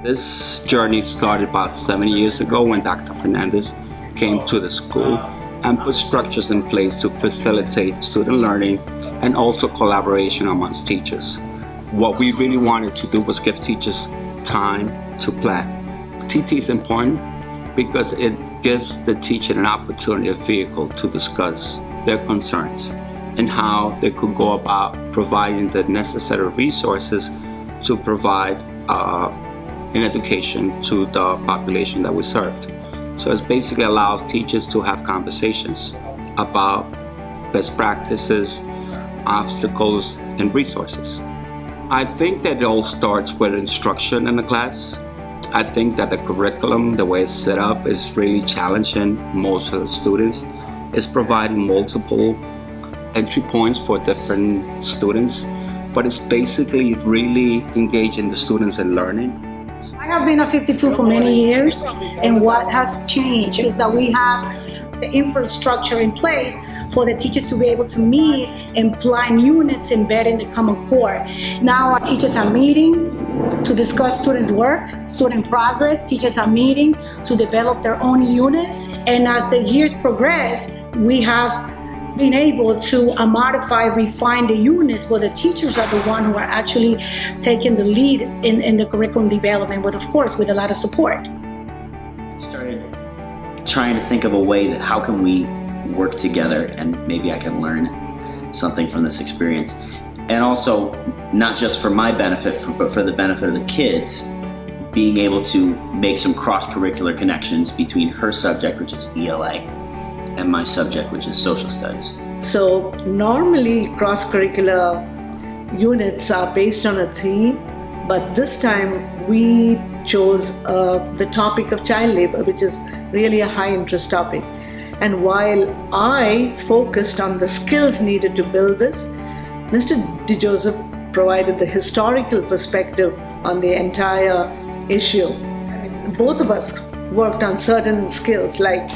This journey started about 7 years ago when Dr. Fernandez came to the school and put structures in place to facilitate student learning and also collaboration amongst teachers. What we really wanted to do was give teachers time to plan. TT is important because it gives the teacher an opportunity, a vehicle to discuss their concerns and how they could go about providing the necessary resources to provide an education to the population that we served. So it basically allows teachers to have conversations about best practices, obstacles, and resources. I think that it all starts with instruction in the class. I think that the curriculum, the way it's set up, is really challenging most of the students. It's providing multiple entry points for different students, but it's basically really engaging the students in learning. I have been a 52 for many years, and what has changed is that we have the infrastructure in place for the teachers to be able to meet and plan units embedded in the common core. Now our teachers are meeting to discuss students' work, student progress. Teachers are meeting to develop their own units, and as the years progress, we have been able to modify, refine the units, but the teachers are the ones who are actually taking the lead in the curriculum development, but of course with a lot of support. I started trying to think of a way that how can we work together and maybe I can learn something from this experience. And also, not just for my benefit, but for the benefit of the kids, being able to make some cross-curricular connections between her subject, which is ELA, and my subject, which is social studies. So normally cross-curricular units are based on a theme, but this time we chose the topic of child labor, which is really a high interest topic. And while I focused on the skills needed to build this, Mr. DeJoseph provided the historical perspective on the entire issue. Both of us worked on certain skills like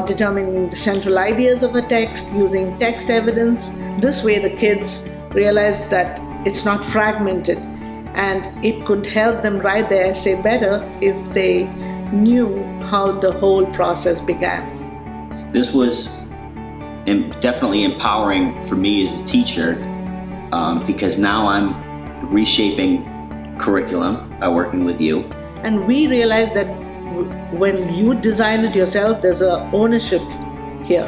determining the central ideas of a text, using text evidence. This way the kids realized that it's not fragmented and it could help them write their essay better if they knew how the whole process began. This was definitely empowering for me as a teacher because now I'm reshaping curriculum by working with you. And we realized that when you design it yourself, there's a ownership here,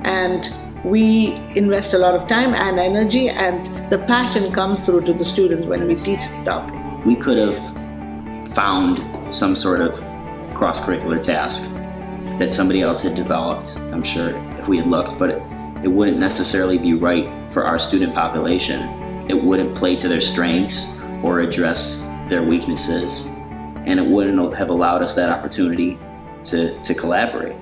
and we invest a lot of time and energy, and the passion comes through to the students when we teach the topic. We could have found some sort of cross-curricular task that somebody else had developed, I'm sure, if we had looked, but it wouldn't necessarily be right for our student population. It wouldn't play to their strengths or address their weaknesses, and it wouldn't have allowed us that opportunity to collaborate.